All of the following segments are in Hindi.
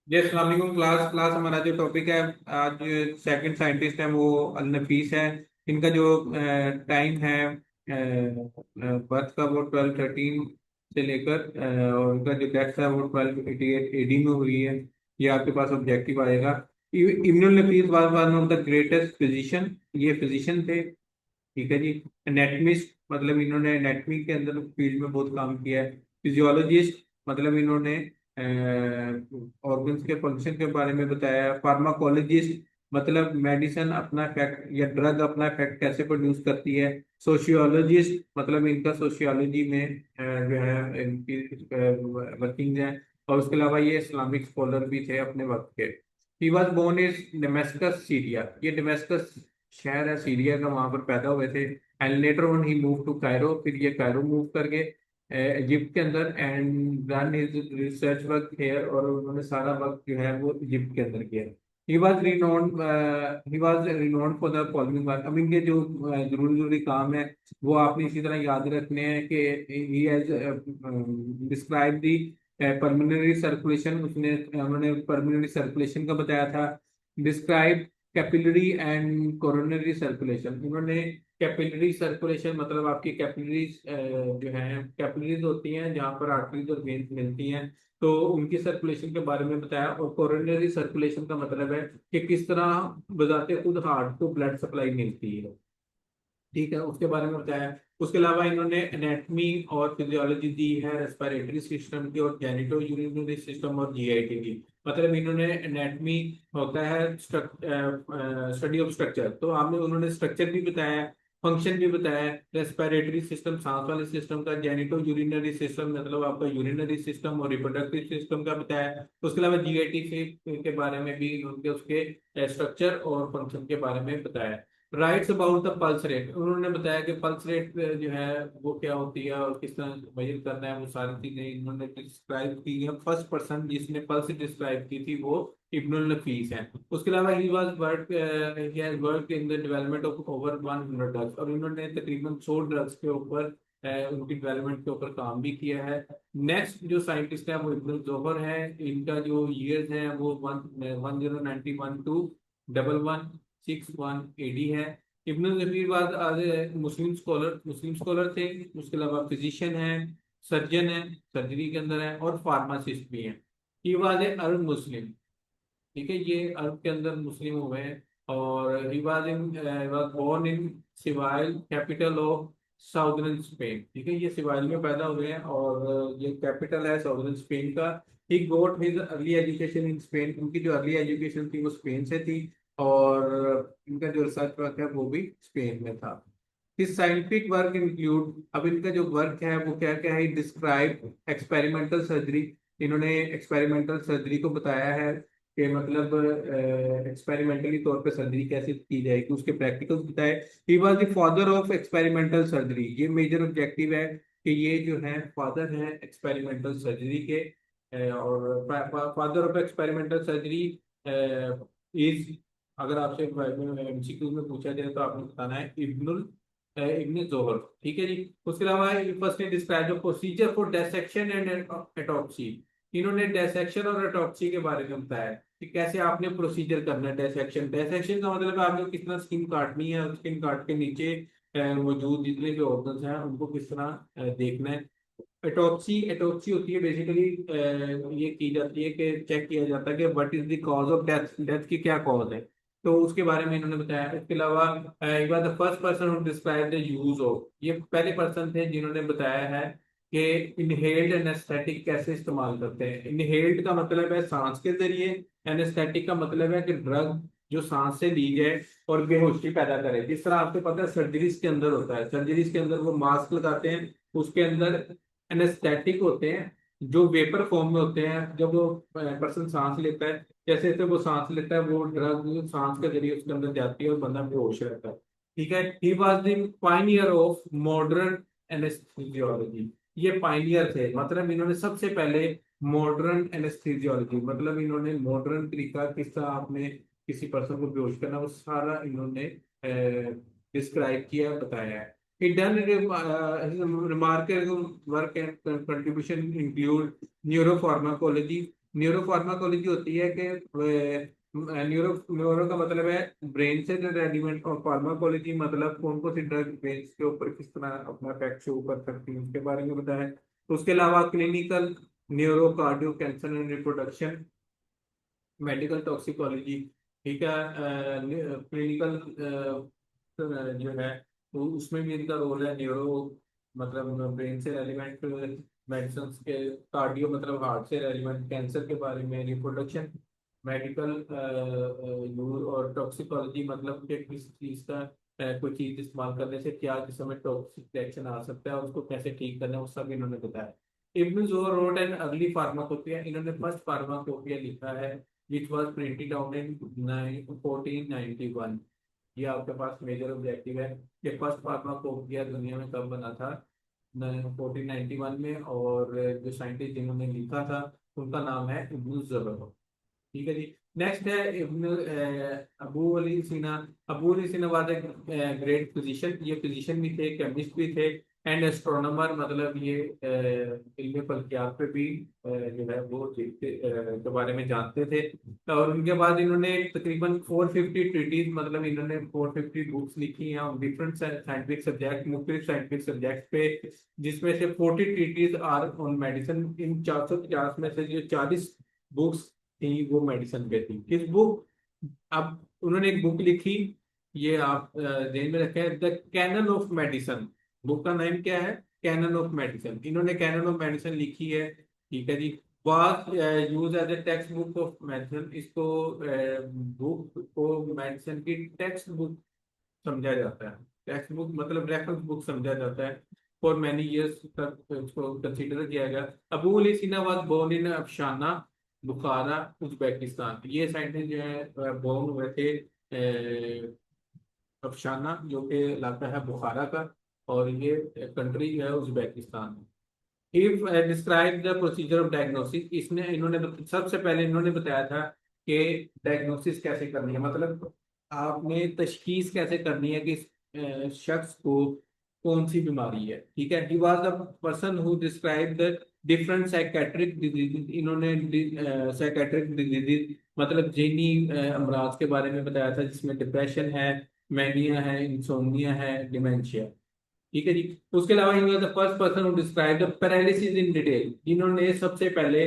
जी अस्सलाम वालेकुम। क्लास क्लास हमारा जो टॉपिक है आज, सेकंड साइंटिस्ट है वो अल नफीस है। इनका जो टाइम है बर्थ का वो 1213 से लेकर और उनका जो डेथ है वो 1288 एडी में हुई है। ये आपके पास ऑब्जेक्टिव आएगा। Ibnul Nafees was one of the greatest physician. ये फिजिशियन थे। ठीक है जी। एनेटमिस्ट मतलब इन्होंने एनेटमी के अंदर फील्ड में बहुत काम किया है। फिजियोलॉजिस्ट मतलब इन्होंने ऑर्गन्स के फंक्शन के बारे में बताया। फार्माकोलॉजिस्ट मतलब मेडिसिन अपना इफेक्ट या ड्रग अपना इफेक्ट कैसे प्रोड्यूस करती है। सोशियोलॉजिस्ट मतलब इनका सोशियोलॉजी में जो है इनकी वर्किंग है। और उसके अलावा ये इस्लामिक स्कॉलर भी थे अपने वक्त के। He was born is Damascus Syria. ये डेमेस्कस शहर है सीरिया का, वहां पर पैदा हुए थे। And later on he move to Cairo. फिर ये कायरो मूव करके इजिप्ट के अंदर and run his research work here. और उन्होंने सारा वर्क जो है वो इजिप्ट के अंदर किया। He was renowned for the following work. अब इनके जो जरूरी जरूरी काम है वो आपने इसी तरह याद रखने हैं कि he has describe the pulmonary circulation. उसने उन्होंने परमिनरी सर्कुलेशन का बताया था। Describe capillary and coronary circulation. उन्होंने कैपिलरी सर्कुलेशन मतलब आपकी कैपिलरीज जो है कैपिलरीज होती हैं जहाँ पर आर्टरीज और वेन्स मिलती हैं, तो उनकी सर्कुलेशन के बारे में बताया। और कोरोनरी सर्कुलेशन का मतलब है कि किस तरह बजाते खुद हार्ट को ब्लड सप्लाई मिलती है। ठीक है, उसके बारे में बताया। उसके अलावा इन्होंने एनेटमी और फिजियोलॉजी दी है रेस्पिरेटरी सिस्टम की और जेनिटो यूरिनरी सिस्टम और जीआईटी की। मतलब इन्होंने एनेटमी होता है स्टडी ऑफ स्ट्रक्चर, तो आपने उन्होंने स्ट्रक्चर भी बताया, फंक्शन भी बताया। रेस्पिरेटरी सिस्टम सांस वाले सिस्टम का, जेनिटो यूरिनरी सिस्टम मतलब आपका यूरिनरी सिस्टम और रिप्रोडक्टिव सिस्टम का बताया। उसके अलावा जीआईटी के बारे में भी उनके उसके स्ट्रक्चर और फंक्शन के बारे में बताया। Writes about the pulse rate. उन्होंने बताया कि पल्स रेट जो है वो क्या होती है और किस तरह मेजर करना है, वो सारी चीजें इन्होंने डिस्क्राइब की है। फर्स्ट पर्सन जिसने पल्स डिस्क्राइब की थी वो इब्नुल नफीस है। उसके अलावा he has work in the development of over 100 drugs. और इन्होंने तकरीबन 100 ड्रग्स के ऊपर उनकी डेवलपमेंट के ऊपर काम भी किया है। नेक्स्ट जो साइंटिस्ट है वो इब्नुल जोहर है। इनका जो ईयर्स है वो 1091 टू 1161 एडी है। इब्न जमीर बाद आज मुस्लिम स्कॉलर थे। उसके अलावा फिजिशियन है, सर्जन है, सर्जरी के अंदर है, और फार्मासिस्ट भी है। ही वाज ए अरब मुस्लिम। ठीक है, ये अरब के अंदर मुस्लिम हुए हैं। और he was born in Seville capital of southern Spain. ठीक है, ये सिवाइल में पैदा हुए हैं और ये कैपिटल है साउदर्न स्पेन का। He got his early education in Spain. उनकी जो अर्ली एजुकेशन थी वो स्पेन से थी। और इनका जो रिसर्च वर्क है वो भी स्पेन में था। हिज साइंटिफिक वर्क इंक्लूड, अब इनका जो वर्क है वो क्या क्या है। Describe experimental surgery. इन्होंने एक्सपेरिमेंटल सर्जरी को बताया है कि मतलब एक्सपेरिमेंटली तौर पे सर्जरी कैसे की जाएगी, उसके प्रैक्टिकल्स बताए। He was the father of experimental surgery. ये मेजर ऑब्जेक्टिव है कि ये जो है फादर है एक्सपेरिमेंटल सर्जरी के। और father of experimental surgery is, अगर आपसे एमसीक्यू में पूछा जाए तो आपने बताना है इब्न जोहर। ठीक है जी। उसके अलावा फर्स्ट ने describe the procedure for dissection and autopsy. इन्होंने डिसेक्शन और एटॉप्सी के बारे में बताया कि कैसे आपने प्रोसीजर करना है। डिसेक्शन डिसेक्शन का मतलब है आपको किस तरह स्किन काटनी है और स्किन काट के नीचे मौजूद जितने भी ऑर्गन्स हैं उनको किस तरह देखना है। एटॉप्सी एटॉप्सी होती है बेसिकली, ये की जाती है कि चेक किया जाता है कि what is the cause of death, death की क्या कॉज है। तो उसके बारे में इन्होंने बताया। इसके अलावा एक बार the first person who describe the use of, ये पहले पर्सन थे जिन्होंने बताया है कि इनहेल्ड एनेस्थेटिक कैसे इस्तेमाल करते हैं। इनहेल्ड का मतलब है सांस के जरिए, एनेस्थेटिक का मतलब है कि ड्रग जो सांस से ली जाए और बेहोशी पैदा करे। जिस तरह आपको पता है सर्जरीज के अंदर होता है, सर्जरीज के अंदर वो मास्क लगाते हैं, उसके अंदर एनेस्थेटिक होते हैं जो वेपर फॉर्म में होते हैं। जब वो पर्सन सांस लेता है, जैसे जैसे वो सांस लेता है वो ड्रग सांस के जरिए उसके अंदर जाती है और बंदा बेहोश रहता है। ठीक है, he was the Pioneer of modern anaesthesiology. ये पायनियर थे मतलब इन्होंने सबसे पहले मॉडर्न एनेस्थीसियोलॉजी मतलब इन्होंने मॉडर्न तरीका किस तरह आपने किसी पर्सन को बेहोश करना वो सारा इन्होंने डिस्क्राइब किया, बताया है। He done his remarkable work and contribution include neuropharmacology. Neuro pharmacology होती है कि न्यूरो न्यूरो का मतलब है ब्रेन से रेलिवेंट, और फार्माकोलॉजी मतलब कौन कौन सी ड्रग ब्रेन के ऊपर किस तरह अपना इफेक्ट शो कर सकती है उसके बारे में बताया। उसके अलावा clinical neuro cardio cancer and reproduction, medical toxicology, ठीक है, क्लिनिकल जो है तो उसमें भी इनका रोल है। न्यूरो मतलब ब्रेन से रेलिवेंट मेडिसिन के, कार्डियो मतलब हार्ट से रेलिवेंट कैंसर के बारे में, रिप्रोडक्शन मेडिकल यूज, और टॉक्सिकोलॉजी मतलब कि किस चीज़ का कोई चीज़ इस्तेमाल करने से क्या जिसमें में टॉक्सिक रिएक्शन आ सकता है, उसको कैसे ठीक करना है, वो सब इन्होंने बताया। इब्न जोर रोड एंड अर्ली फार्माकोपिया, इन्होंने फर्स्ट फार्माकोपिया लिखा है which was printed out in 1491। ये आपके पास मेजर ऑब्जेक्टिव है कि फर्स्ट फार्माकोपिया दुनिया में कब बना था, 1491 में, और जो साइंटिस्ट जिन्होंने लिखा था उनका नाम है इब्न ज़ुबैर। ठीक है जी। नेक्स्ट है इब्न अबू अली सीना। Abu Ali Sina was great physician, ये फिजिशियन भी थे, केमिस्ट भी थे, एंड एस्ट्रोनॉमर, मतलब ये इल्म फल्कियात पे भी जो है वो के बारे में जानते थे। और उनके बाद इन्होंने तकरीबन 450 ट्रीटीज, मतलब इन्होंने 450 बुक्स लिखी हैं ऑन डिफरेंट साइंटिफिक सब्जेक्ट, मुख्तलिफ साइंटिफिक सब्जेक्ट पे, जिसमें से 40 ट्रीटीज आर ऑन मेडिसिन। इन 450 में से जो 40 बुक्स थी वो मेडिसिन पे थी। किस बुक, अब उन्होंने एक बुक लिखी, ये आप ध्यान में रखें, the canon of medicine. Book का नाम क्या है, कैनन ऑफ मेडिसिन। इन्होंने कैनन ऑफ मेडिसिन लिखी है, ठीक है जी। Was use as a text book of medicine, इसको बुक को मेडिसिन की टेक्स्ट बुक समझा जाता है। टेक्स्ट बुक मतलब रेफरेंस बुक समझा जाता है। फॉर मैनी इयर्स तक उसको कंसीडर किया गया। Abu Ali Sina was born in Afshana, Bukhara, Uzbekistan. ये साइंटिस्ट जो है बोर्न हुए थे अफशाना, जो कि इलाका है बुखारा का, और ये कंट्री जो है Uzbekistan. If describe the procedure of diagnosis, इसने इन्होंने सबसे पहले इन्होंने बताया था कि डायग्नोसिस कैसे करनी है, मतलब आपने तशखीस कैसे करनी है कि इस शख्स को कौन सी बीमारी है। ठीक है। He was the person who describe the different psychiatric disease, इन्होंने साइकेट्रिक डिजीज मतलब जिन्नी अमराज के बारे में बताया था, जिसमें डिप्रेशन है, मैनिया है, इंसोमिया है, डिमेंशिया। ठीक है जी। उसके अलावा he the first person who describe the paralysis in detail, जिन्होंने सबसे पहले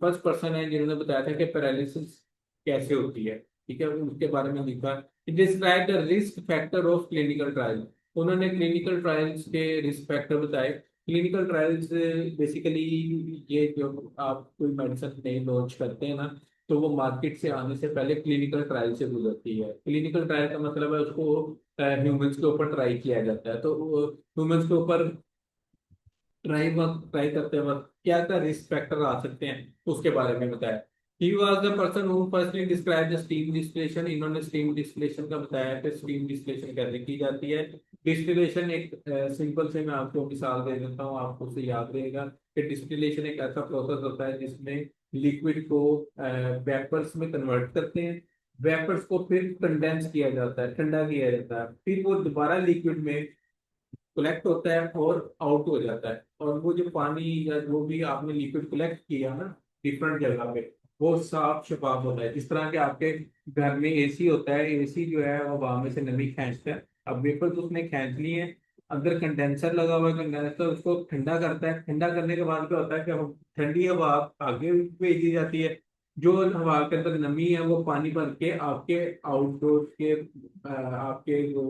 फर्स्ट पर्सन है जिन्होंने बताया था कि पैरालिसिस कैसे होती है। ठीक है, उसके बारे में लिखा। Describe the risk factor of clinical trial, उन्होंने क्लिनिकल ट्रायल्स के रिस्क फैक्टर बताए। क्लिनिकल ट्रायल्स बेसिकली ये जो आप कोई मेडिसिन नहीं लॉन्च करते हैं ना, तो वो मार्केट से आने से पहले क्लिनिकल ट्रायल से गुजरती है। क्लिनिकल ट्रायल का मतलब है उसको ह्यूमंस के ऊपर ट्राई किया जाता है। तो ह्यूमंस के ऊपर ट्राई करते वक्त क्या क्या रिस्क फैक्टर आ सकते हैं उसके बारे में बताया। He was the person who firstly describe the steam distillation, इन्होंने स्टीम डिस्टिलेशन का बताया कि स्टीम डिस्टिलेशन कैसे की जाती है। डिस्टिलेशन एक सिंपल से मैं आपको मिसाल दे देता हूँ, आपको उसे याद रहेगा कि डिस्टिलेशन एक ऐसा प्रोसेस होता है जिसमें लिक्विड को वेपर्स में कन्वर्ट करते हैं, वेपर्स को फिर कंडेंस किया जाता है, ठंडा किया जाता है, फिर वो दोबारा लिक्विड में कलेक्ट होता है और आउट हो जाता है। और वो जो पानी या जो भी आपने लिक्विड कलेक्ट किया ना डिफरेंट जगह पे, वो साफ शफाफ होता है। जिस तरह के आपके घर में एसी होता है, एसी जो है वो हवा में से नमी खींचता है। अब वेपर तो उसने खींच ली है, अंदर कंडेंसर लगा हुआ है, कंडेंसर उसको ठंडा करता है। ठंडा करने के बाद क्या होता है कि हम ठंडी हवा आगे भेजी जाती है, जो हवा के अंदर नमी है वो पानी भर के आपके आउटडोर के आपके जो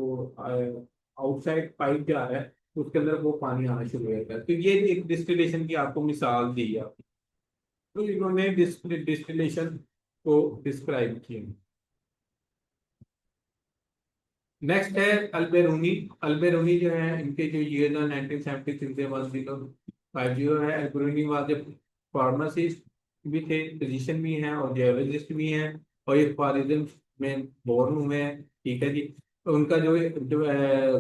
आउटसाइड पाइप जा रहा है उसके अंदर वो पानी आना शुरू हो जाता है। तो ये एक डिस्टिलेशन की आपको मिसाल दी है। तो इन्होंने डिस्टिलेशन को डिस्क्राइब किया। नेक्स्ट है अल्बेरूनी। अल्बेरूनी जो है इनके जो ईयर 1973 से 1050 है। अल्बेरूनी वाज फार्मासिस्ट भी थे, फिजिशियन भी हैं और जियोलॉजिस्ट भी हैं, और ये ख्वारिज़म में बोर्न हुए हैं। ठीक है जी। तो उनका जो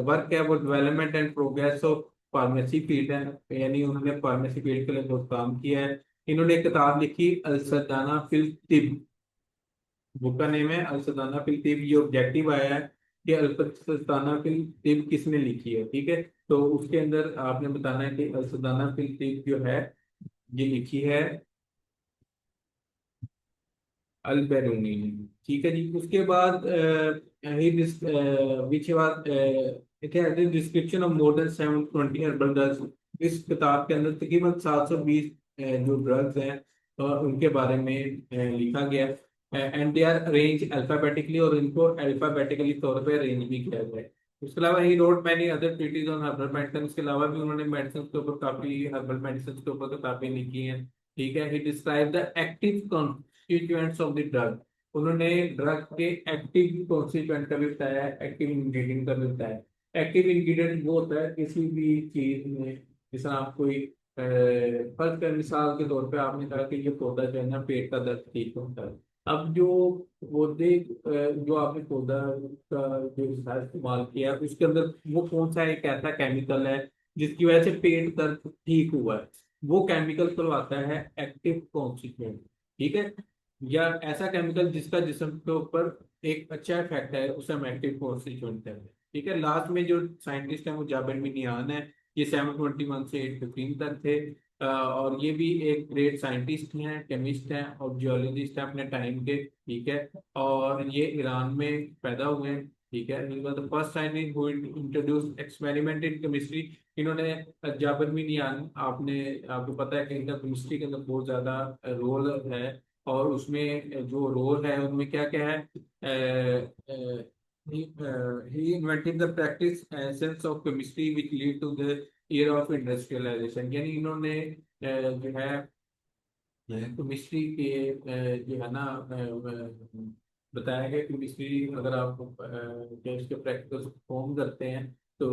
वर्क है वो development and progress of pharmacy field है, यानी उन्होंने फार्मेसी फील्ड के लिए बहुत काम किया है। इन्होंने एक किताब लिखी अल फिल तिब, बुक का नेम है अल फिल तिब। ये ऑब्जेक्टिव आया है कि अल फिल तिब किसने लिखी है। ठीक है, तो उसके अंदर आपने बताना है कि अल फिल तिब जो है ये लिखी है अल बैरूनी ने। ठीक है जी। उसके बाद which was it has the description of more than 720 herbal drugs. इस किताब के अंदर तकरीबन 720 जो ड्रग्स हैं उनके बारे में लिखा गया है। And they are arrange alphabetically, और इनको अल्फाबेटिकली तौर पे अरेंज भी किया गया है। उसके अलावा he wrote many other treaties on herbal medicine. के अलावा भी उन्होंने मेडिसिन के ऊपर काफी, हर्बल मेडिसिन के ऊपर किताबें लिखी हैं। ठीक है। He describe the active constituents of the drug. उन्होंने ड्रग के एक्टिव कॉन्स्टिट्यूएंट का भी बताया है, एक्टिव इंग्रेडिएंट का भी बताया है। एक्टिव इंग्रेडिएंट वो होता है किसी भी चीज में, जैसे आप कोई फर्ज कर मिसाल के तौर पे आपने कहा कि ये पौधा जो है ना पेट का दर्द ठीक होता है। अब जो पौधे जो आपने पौधा का जो इस्तेमाल किया उसके अंदर वो कौन सा एक ऐसा केमिकल है जिसकी वजह से पेट दर्द ठीक हुआ है, वो केमिकल कहलाता है एक्टिव कॉन्स्टिट्यूएंट। ठीक है। या ऐसा केमिकल जिसका जिस्म के ऊपर एक अच्छा इफेक्ट है उसे हम एक्टिव कॉन्स्टिट्यूएंट कहते हैं। ठीक है। लास्ट में जो साइंटिस्ट है वो जाबिर मिनियान है। ये 721 से 815 तक थे। और ये भी एक ग्रेट साइंटिस्ट हैं, केमिस्ट हैं और जियोलॉजिस्ट हैं अपने टाइम के। ठीक है। और ये ईरान में पैदा हुए हैं। ठीक है। He was the first scientist who introduced experiment in chemistry. इन्होंने जाबिर मिनियान, आपने आपको पता है कि इनका केमिस्ट्री के अंदर बहुत ज्यादा रोल है। और उसमें जो रोल है उनमें क्या क्या है। he invented the practice sense of chemistry which lead to the era of industrialization। यानी इन्होंने जो है केमिस्ट्री के जो है ना बताया गया केमिस्ट्री अगर आप जब उसके प्रैक्टिकल्स परफॉर्म करते हैं तो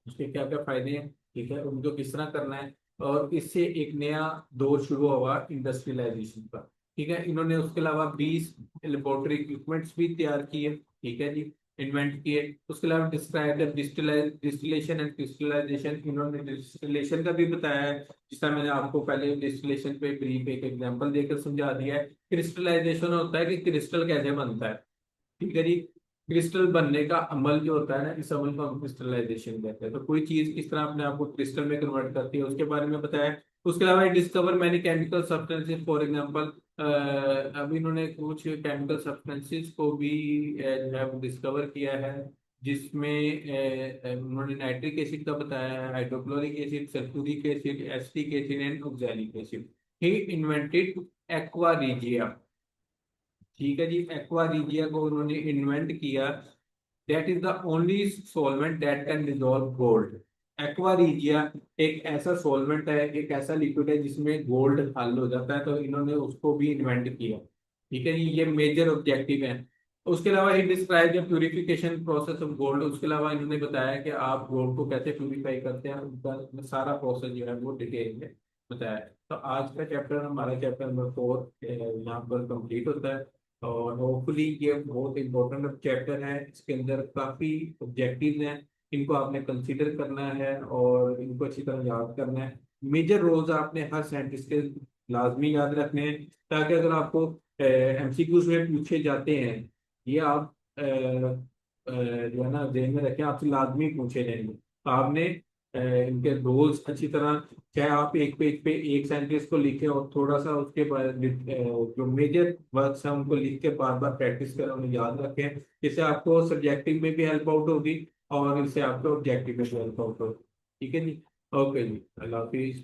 उसके क्या क्या फायदे हैं। ठीक है। उनको किस तरह करना है। और इससे एक नया दौर शुरू हुआ इंडस्ट्रियलाइजेशन का। ठीक है। इन्होंने उसके अलावा 20 लेबोरेटरी इक्विपमेंट्स भी तैयार किए। ठीक है जी। इन्वेंट किए। उसके अलावा describe the distillation and crystallization. इन्होंने डिस्टिलेशन का भी बताया है, जिस तरह मैंने आपको पहले डिस्टिलेशन पे ब्रीफ एक एग्जांपल देकर समझा दिया है। क्रिस्टलाइजेशन होता है कि क्रिस्टल कैसे बनता है। ठीक है जी। क्रिस्टल बनने का अमल जो होता है ना, इस अमल को हम क्रिस्टलाइजेशन कहते हैं। तो कोई चीज किस तरह अपने आप को क्रिस्टल में कन्वर्ट करती है उसके बारे में बताया। उसके अलावा discover many chemical substances for example. अभी इन्होंने कुछ केमिकल सब्सटेंसेस को भी जो है वो डिस्कवर किया है, जिसमें उन्होंने नाइट्रिक एसिड का बताया है, hydrochloric acid, sulphuric acid, acetic acid and oxalic acid. He invented aqua regia. ठीक है जी। एक्वा रिजिया को उन्होंने इन्वेंट किया। That is the only solvent that can dissolve gold. Aqua regia एक ऐसा सॉल्वेंट है, एक ऐसा लिक्विड है जिसमें गोल्ड हल हो जाता है, तो इन्होंने उसको भी इन्वेंट किया। ठीक है जी। ये मेजर ऑब्जेक्टिव है। उसके अलावा he describe the purification process of gold. उसके अलावा इन्होंने बताया कि आप गोल्ड को कैसे प्यूरिफाई करते हैं, उनका सारा प्रोसेस जो है वो डिटेल में बताया है। तो आज का चैप्टर, हमारा चैप्टर नंबर 4 यहाँ पर कंप्लीट होता है। और होपफुली ये बहुत इंपॉर्टेंट चैप्टर है। इसके अंदर काफी ऑब्जेक्टिव्स हैं, इनको आपने कंसीडर करना है और इनको अच्छी तरह याद करना है। मेजर रोल्स आपने हर साइंटिस्ट के लाजमी याद रखने हैं, ताकि अगर आपको एमसीक्यूज में पूछे जाते हैं, ये आप जो है ना ध्यान में रखें, आपसे लाजमी पूछे जाएंगे। तो आपने इनके रोल्स अच्छी तरह, चाहे आप एक पेज पे एक सेंटेंस को लिखें और थोड़ा सा उसके बाद जो मेजर वर्ड्स हैं उनको लिख के बार बार प्रैक्टिस करें, उन्हें याद रखें। इससे आपको सब्जेक्टिव में भी हेल्प आउट होगी और इससे आपको ऑब्जेक्टिव में भी हेल्प आउट होगी। ठीक है जी। ओके जी। अल्लाह हाफिज।